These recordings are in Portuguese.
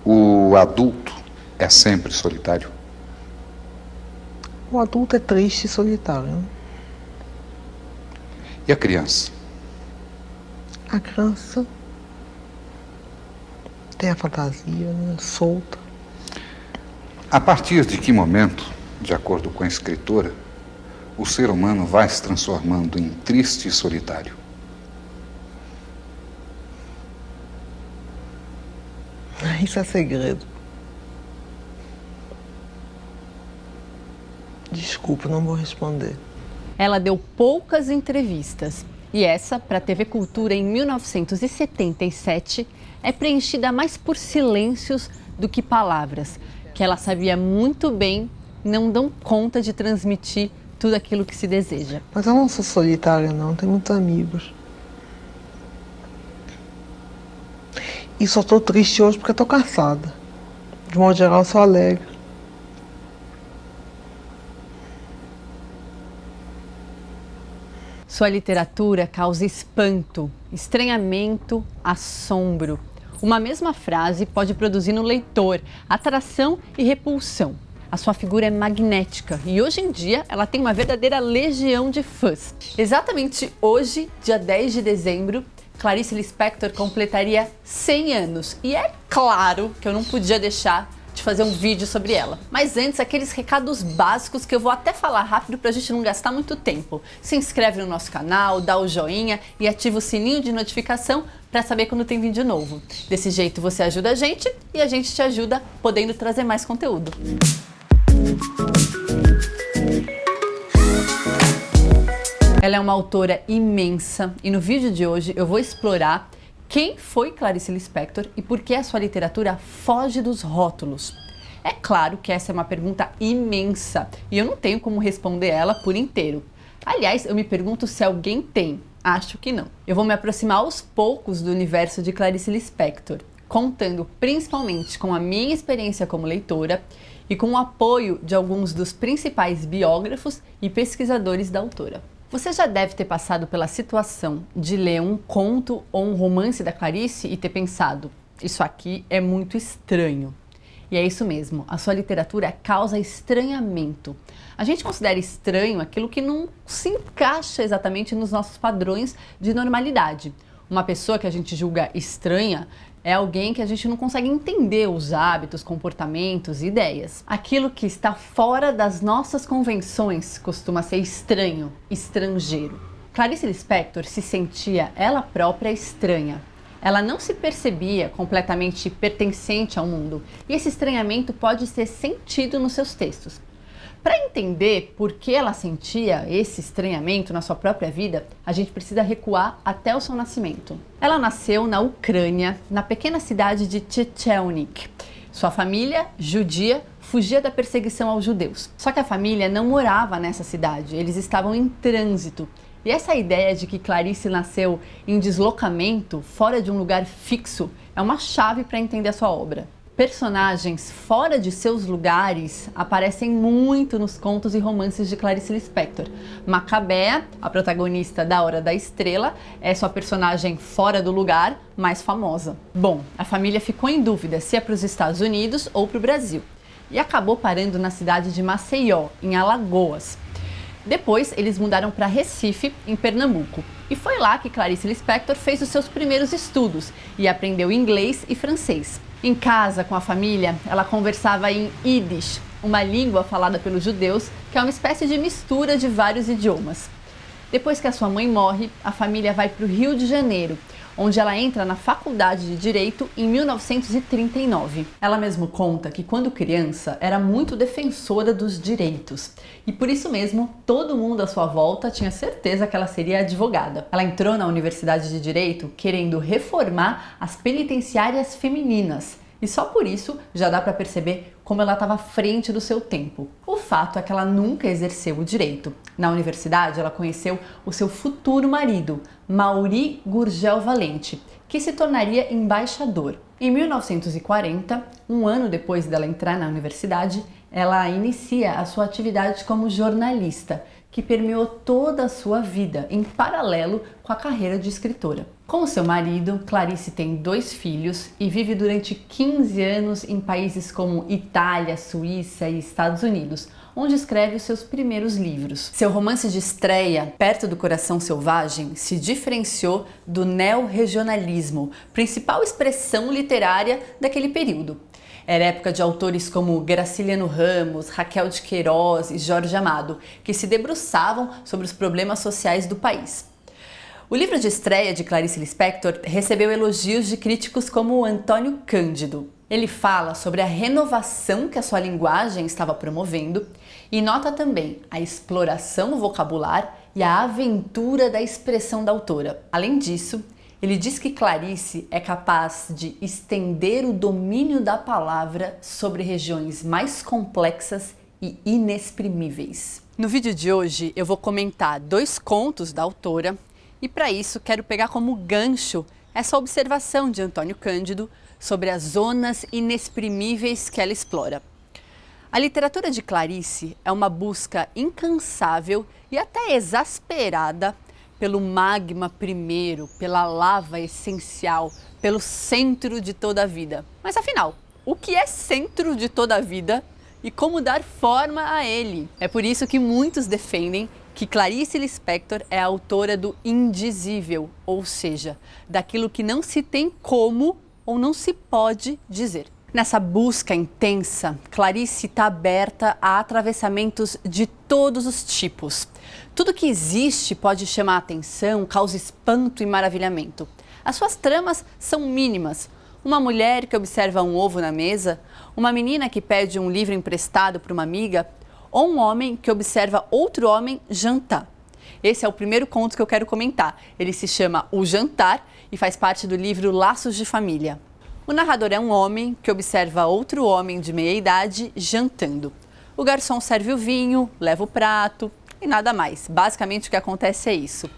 O adulto é sempre solitário? O adulto é triste e solitário, né? E a criança? A criança tem a fantasia, né, solta. A partir de que momento, de acordo com a escritora, o ser humano vai se transformando em triste e solitário? Isso é segredo. Desculpa, não vou responder. Ela deu poucas entrevistas e essa, para a TV Cultura em 1977, é preenchida mais por silêncios do que palavras, que ela sabia muito bem não dão conta de transmitir tudo aquilo que se deseja. Mas eu não sou solitária, não. Tenho muitos amigos. E só tô triste hoje porque eu tô cansada. De modo geral, eu sou alegre. Sua literatura causa espanto, estranhamento, assombro. Uma mesma frase pode produzir no leitor atração e repulsão. A sua figura é magnética e hoje em dia ela tem uma verdadeira legião de fãs. Exatamente hoje, dia 10 de dezembro, Clarice Lispector completaria 100 anos. E é claro que eu não podia deixar de fazer um vídeo sobre ela. Mas antes, aqueles recados básicos que eu vou até falar rápido pra gente não gastar muito tempo. Se inscreve no nosso canal, dá o joinha e ativa o sininho de notificação para saber quando tem vídeo novo. Desse jeito você ajuda a gente e a gente te ajuda podendo trazer mais conteúdo. Ela é uma autora imensa e no vídeo de hoje eu vou explorar quem foi Clarice Lispector e por que a sua literatura foge dos rótulos. É claro que essa é uma pergunta imensa e eu não tenho como responder ela por inteiro. Aliás, eu me pergunto se alguém tem. Acho que não. Eu vou me aproximar aos poucos do universo de Clarice Lispector, contando principalmente com a minha experiência como leitora e com o apoio de alguns dos principais biógrafos e pesquisadores da autora. Você já deve ter passado pela situação de ler um conto ou um romance da Clarice e ter pensado, isso aqui é muito estranho. E é isso mesmo, a sua literatura causa estranhamento. A gente considera estranho aquilo que não se encaixa exatamente nos nossos padrões de normalidade. Uma pessoa que a gente julga estranha é alguém que a gente não consegue entender os hábitos, comportamentos e ideias. Aquilo que está fora das nossas convenções costuma ser estranho, estrangeiro. Clarice Lispector se sentia ela própria estranha. Ela não se percebia completamente pertencente ao mundo e esse estranhamento pode ser sentido nos seus textos. Para entender por que ela sentia esse estranhamento na sua própria vida, a gente precisa recuar até o seu nascimento. Ela nasceu na Ucrânia, na pequena cidade de Tchetchenik. Sua família, judia, fugia da perseguição aos judeus. Só que a família não morava nessa cidade, eles estavam em trânsito. E essa ideia de que Clarice nasceu em deslocamento, fora de um lugar fixo, é uma chave para entender a sua obra. Personagens fora de seus lugares aparecem muito nos contos e romances de Clarice Lispector. Macabea, a protagonista da Hora da Estrela, é sua personagem fora do lugar mais famosa. Bom, a família ficou em dúvida se é para os Estados Unidos ou para o Brasil e acabou parando na cidade de Maceió, em Alagoas. Depois, eles mudaram para Recife, em Pernambuco. E foi lá que Clarice Lispector fez os seus primeiros estudos e aprendeu inglês e francês. Em casa, com a família, ela conversava em Yiddish, uma língua falada pelos judeus, que é uma espécie de mistura de vários idiomas. Depois que a sua mãe morre, a família vai para o Rio de Janeiro, onde ela entra na Faculdade de Direito em 1939. Ela mesmo conta que quando criança era muito defensora dos direitos e por isso mesmo todo mundo à sua volta tinha certeza que ela seria advogada. Ela entrou na Universidade de Direito querendo reformar as penitenciárias femininas. E só por isso já dá para perceber como ela estava à frente do seu tempo. O fato é que ela nunca exerceu o direito. Na universidade, ela conheceu o seu futuro marido, Maury Gurgel Valente, que se tornaria embaixador. Em 1940, um ano depois dela entrar na universidade, ela inicia a sua atividade como jornalista, que permeou toda a sua vida, em paralelo com a carreira de escritora. Com seu marido, Clarice tem 2 filhos e vive durante 15 anos em países como Itália, Suíça e Estados Unidos, onde escreve os seus primeiros livros. Seu romance de estreia, Perto do Coração Selvagem, se diferenciou do neorregionalismo, principal expressão literária daquele período. Era época de autores como Graciliano Ramos, Raquel de Queiroz e Jorge Amado, que se debruçavam sobre os problemas sociais do país. O livro de estreia de Clarice Lispector recebeu elogios de críticos como Antônio Cândido. Ele fala sobre a renovação que a sua linguagem estava promovendo e nota também a exploração no vocabulário e a aventura da expressão da autora. Além disso, ele diz que Clarice é capaz de estender o domínio da palavra sobre regiões mais complexas e inexprimíveis. No vídeo de hoje eu vou comentar 2 contos da autora e para isso quero pegar como gancho essa observação de Antônio Cândido sobre as zonas inexprimíveis que ela explora. A literatura de Clarice é uma busca incansável e até exasperada pelo magma primeiro, pela lava essencial, pelo centro de toda a vida. Mas afinal, o que é centro de toda a vida e como dar forma a ele? É por isso que muitos defendem que Clarice Lispector é a autora do indizível, ou seja, daquilo que não se tem como ou não se pode dizer. Nessa busca intensa, Clarice está aberta a atravessamentos de todos os tipos. Tudo que existe pode chamar a atenção, causa espanto e maravilhamento. As suas tramas são mínimas. Uma mulher que observa um ovo na mesa, uma menina que pede um livro emprestado para uma amiga, ou um homem que observa outro homem jantar. Esse é o primeiro conto que eu quero comentar. Ele se chama O Jantar e faz parte do livro Laços de Família. O narrador é um homem que observa outro homem de meia idade jantando. O garçom serve o vinho, leva o prato e nada mais. Basicamente o que acontece é isso.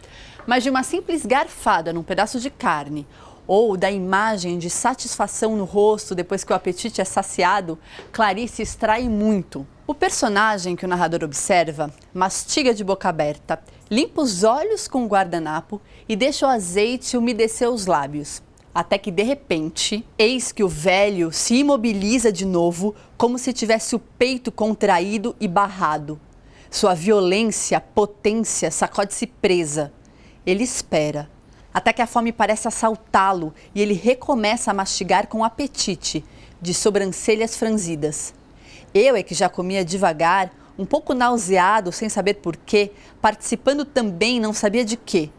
Mas de uma simples garfada num pedaço de carne ou da imagem de satisfação no rosto depois que o apetite é saciado, Clarice extrai muito. O personagem que o narrador observa mastiga de boca aberta, limpa os olhos com o guardanapo e deixa o azeite umedecer os lábios. Até que, de repente, eis que o velho se imobiliza de novo, como se tivesse o peito contraído e barrado. Sua violência, potência, sacode-se presa. Ele espera, até que a fome parece assaltá-lo e ele recomeça a mastigar com apetite, de sobrancelhas franzidas. Eu é que já comia devagar, um pouco nauseado, sem saber porquê, participando também não sabia de quê.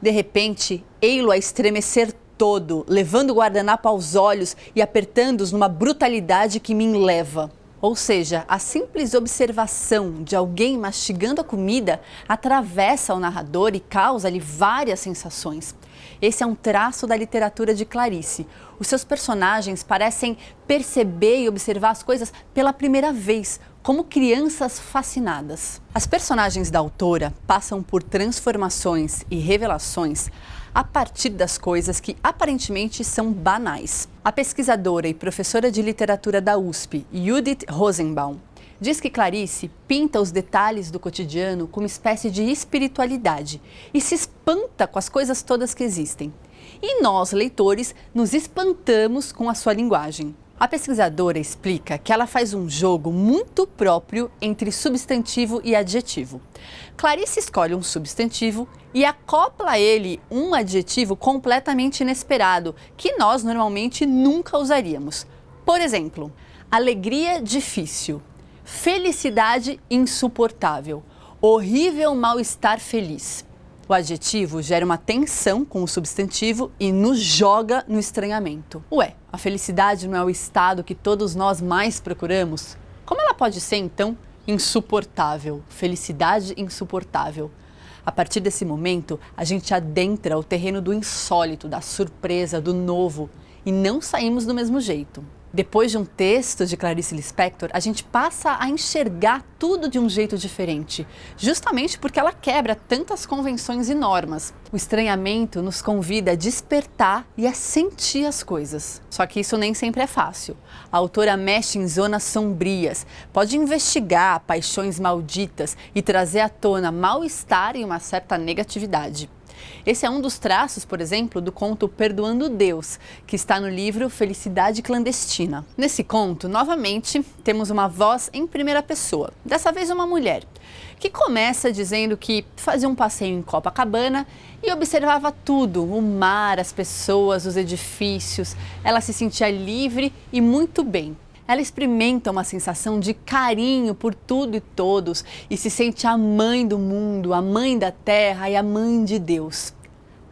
De repente, ei-lo a estremecer todo, levando o guardanapo aos olhos e apertando-os numa brutalidade que me enleva. Ou seja, a simples observação de alguém mastigando a comida atravessa o narrador e causa-lhe várias sensações. Esse é um traço da literatura de Clarice. Os seus personagens parecem perceber e observar as coisas pela primeira vez, como crianças fascinadas. As personagens da autora passam por transformações e revelações a partir das coisas que aparentemente são banais. A pesquisadora e professora de literatura da USP, Judith Rosenbaum, diz que Clarice pinta os detalhes do cotidiano com uma espécie de espiritualidade e se espanta com as coisas todas que existem. E nós, leitores, nos espantamos com a sua linguagem. A pesquisadora explica que ela faz um jogo muito próprio entre substantivo e adjetivo. Clarice escolhe um substantivo e acopla a ele um adjetivo completamente inesperado, que nós normalmente nunca usaríamos. Por exemplo, alegria difícil, felicidade insuportável, horrível mal-estar feliz. O adjetivo gera uma tensão com o substantivo e nos joga no estranhamento. Ué, a felicidade não é o estado que todos nós mais procuramos? Como ela pode ser, então, insuportável? Felicidade insuportável. A partir desse momento, a gente adentra o terreno do insólito, da surpresa, do novo e não saímos do mesmo jeito. Depois de um texto de Clarice Lispector, a gente passa a enxergar tudo de um jeito diferente, justamente porque ela quebra tantas convenções e normas. O estranhamento nos convida a despertar e a sentir as coisas. Só que isso nem sempre é fácil. A autora mexe em zonas sombrias, pode investigar paixões malditas e trazer à tona mal-estar e uma certa negatividade. Esse é um dos traços, por exemplo, do conto Perdoando Deus, que está no livro Felicidade Clandestina. Nesse conto, novamente, temos uma voz em primeira pessoa, dessa vez uma mulher, que começa dizendo que fazia um passeio em Copacabana e observava tudo, o mar, as pessoas, os edifícios. Ela se sentia livre e muito bem. Ela experimenta uma sensação de carinho por tudo e todos e se sente a mãe do mundo, a mãe da terra e a mãe de Deus.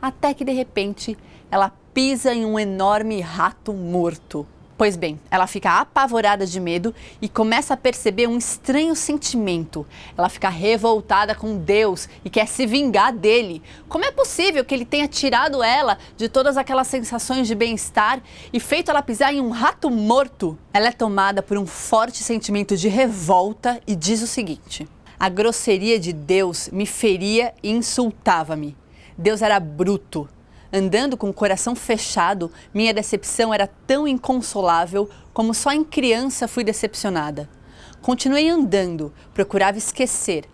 Até que, de repente, ela pisa em um enorme rato morto. Pois bem, ela fica apavorada de medo e começa a perceber um estranho sentimento. Ela fica revoltada com Deus e quer se vingar dele. Como é possível que ele tenha tirado ela de todas aquelas sensações de bem-estar e feito ela pisar em um rato morto? Ela é tomada por um forte sentimento de revolta e diz o seguinte: a grosseria de Deus me feria e insultava-me. Deus era bruto. Andando com o coração fechado, minha decepção era tão inconsolável como só em criança fui decepcionada. Continuei andando, procurava esquecer,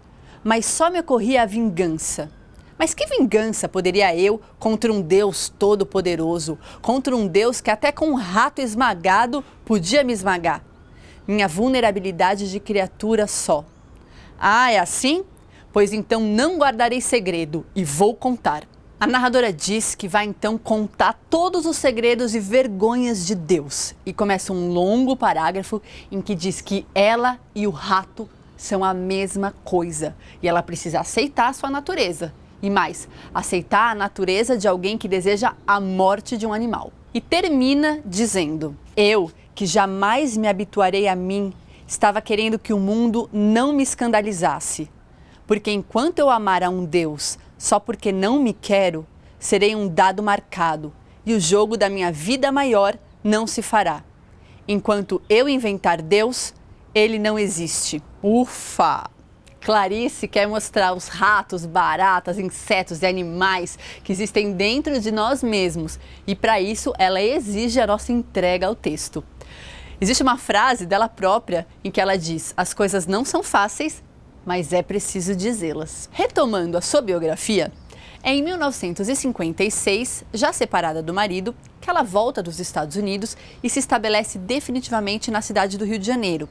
mas só me ocorria a vingança. Mas que vingança poderia eu contra um Deus todo-poderoso, contra um Deus que até com um rato esmagado podia me esmagar? Minha vulnerabilidade de criatura só. Ah, é assim? Pois então não guardarei segredo e vou contar. A narradora diz que vai então contar todos os segredos e vergonhas de Deus e começa um longo parágrafo em que diz que ela e o rato são a mesma coisa e ela precisa aceitar a sua natureza e mais, aceitar a natureza de alguém que deseja a morte de um animal. E termina dizendo: eu, que jamais me habituarei a mim, estava querendo que o mundo não me escandalizasse, porque enquanto eu amar a um Deus só porque não me quero, serei um dado marcado e o jogo da minha vida maior não se fará. Enquanto eu inventar Deus, ele não existe. Ufa! Clarice quer mostrar os ratos, baratas, insetos e animais que existem dentro de nós mesmos e para isso ela exige a nossa entrega ao texto. Existe uma frase dela própria em que ela diz: as coisas não são fáceis, mas é preciso dizê-las. Retomando a sua biografia, é em 1956, já separada do marido, que ela volta dos Estados Unidos e se estabelece definitivamente na cidade do Rio de Janeiro.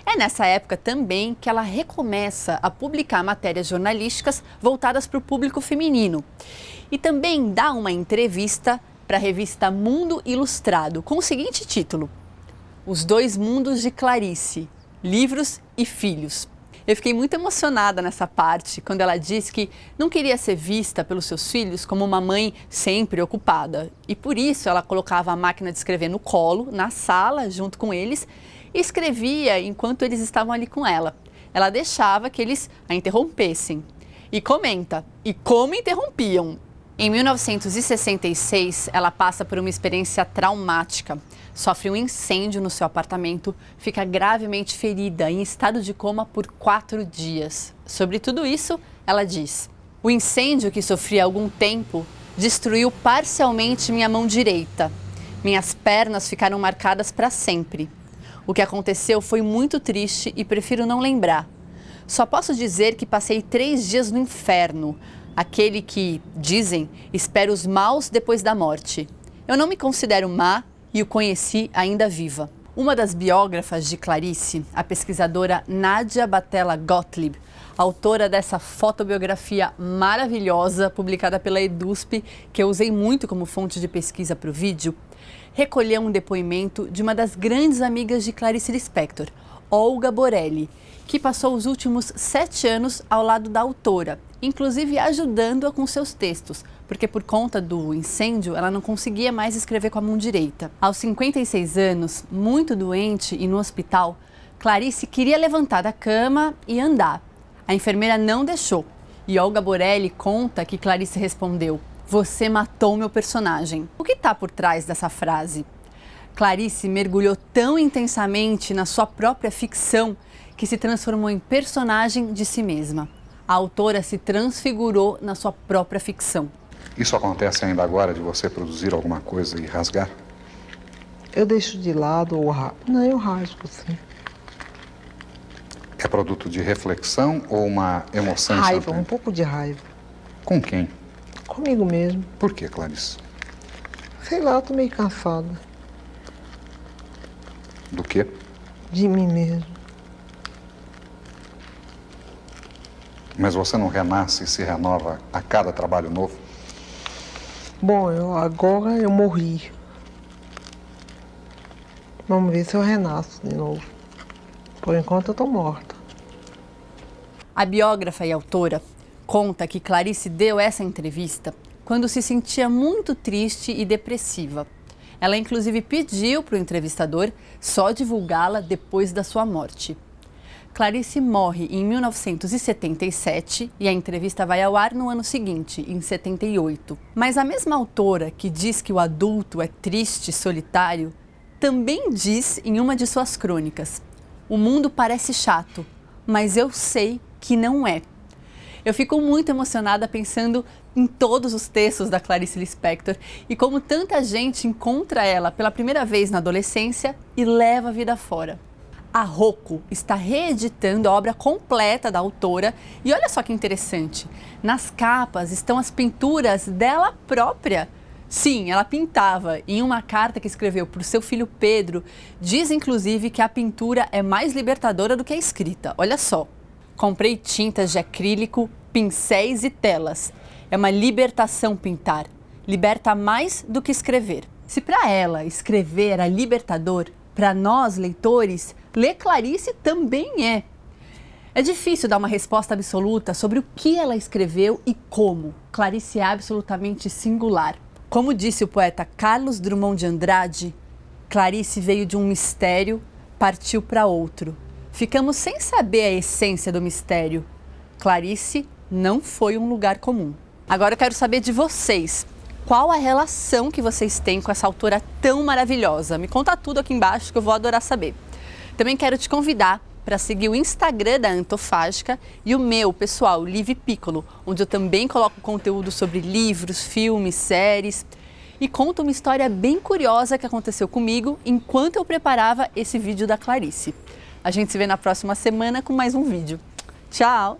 É nessa época também que ela recomeça a publicar matérias jornalísticas voltadas para o público feminino. E também dá uma entrevista para a revista Mundo Ilustrado com o seguinte título: Os Dois Mundos de Clarice, Livros e Filhos. Eu fiquei muito emocionada nessa parte, quando ela diz que não queria ser vista pelos seus filhos como uma mãe sempre ocupada. E por isso ela colocava a máquina de escrever no colo, na sala, junto com eles, e escrevia enquanto eles estavam ali com ela. Ela deixava que eles a interrompessem. E comenta, e como interrompiam. Em 1966, ela passa por uma experiência traumática. Sofre um incêndio no seu apartamento, fica gravemente ferida, em estado de coma por 4 dias. Sobre tudo isso, ela diz: o incêndio que sofri há algum tempo destruiu parcialmente minha mão direita. Minhas pernas ficaram marcadas para sempre. O que aconteceu foi muito triste e prefiro não lembrar. Só posso dizer que passei 3 dias no inferno, aquele que, dizem, espera os maus depois da morte. Eu não me considero má e o conheci ainda viva. Uma das biógrafas de Clarice, a pesquisadora Nádia Batella Gottlieb, autora dessa fotobiografia maravilhosa publicada pela EDUSP, que eu usei muito como fonte de pesquisa para o vídeo, recolheu um depoimento de uma das grandes amigas de Clarice Lispector, Olga Borelli, que passou os últimos 7 anos ao lado da autora, inclusive ajudando-a com seus textos, porque por conta do incêndio ela não conseguia mais escrever com a mão direita. Aos 56 anos, muito doente e no hospital, Clarice queria levantar da cama e andar. A enfermeira não deixou e Olga Borelli conta que Clarice respondeu: "Você matou meu personagem". O que está por trás dessa frase? Clarice mergulhou tão intensamente na sua própria ficção que se transformou em personagem de si mesma. A autora se transfigurou na sua própria ficção. Isso acontece ainda agora, de você produzir alguma coisa e rasgar? Eu deixo de lado ou não, eu rasgo, sim. É produto de reflexão ou uma emoção Raiva, instantânea? um pouco de raiva. Com quem? Comigo mesmo. Por que, Clarice? Sei lá, eu tô meio cansada. Do quê? De mim mesmo. Mas você não renasce e se renova a cada trabalho novo? Bom, agora eu morri. Vamos ver se eu renasço de novo. Por enquanto eu tô morta. A biógrafa e autora conta que Clarice deu essa entrevista quando se sentia muito triste e depressiva. Ela inclusive pediu para o entrevistador só divulgá-la depois da sua morte. Clarice morre em 1977 e a entrevista vai ao ar no ano seguinte, em 78. Mas a mesma autora que diz que o adulto é triste e solitário, também diz em uma de suas crônicas: "O mundo parece chato, mas eu sei que não é." Eu fico muito emocionada pensando em todos os textos da Clarice Lispector e como tanta gente encontra ela pela primeira vez na adolescência e leva a vida fora. A Rocco está reeditando a obra completa da autora e olha só que interessante, nas capas estão as pinturas dela própria. Sim, ela pintava. Em uma carta que escreveu para o seu filho Pedro, diz inclusive que a pintura é mais libertadora do que a escrita. Olha só. Comprei tintas de acrílico, pincéis e telas. É uma libertação pintar. Liberta mais do que escrever. Se para ela escrever era libertador, para nós, leitores, ler Clarice também é. É difícil dar uma resposta absoluta sobre o que ela escreveu e como. Clarice é absolutamente singular. Como disse o poeta Carlos Drummond de Andrade, Clarice veio de um mistério, partiu para outro. Ficamos sem saber a essência do mistério. Clarice não foi um lugar comum. Agora eu quero saber de vocês. Qual a relação que vocês têm com essa autora tão maravilhosa? Me conta tudo aqui embaixo que eu vou adorar saber. Também quero te convidar para seguir o Instagram da Antofágica e o meu pessoal, Liv Piccolo, onde eu também coloco conteúdo sobre livros, filmes, séries e conto uma história bem curiosa que aconteceu comigo enquanto eu preparava esse vídeo da Clarice. A gente se vê na próxima semana com mais um vídeo. Tchau!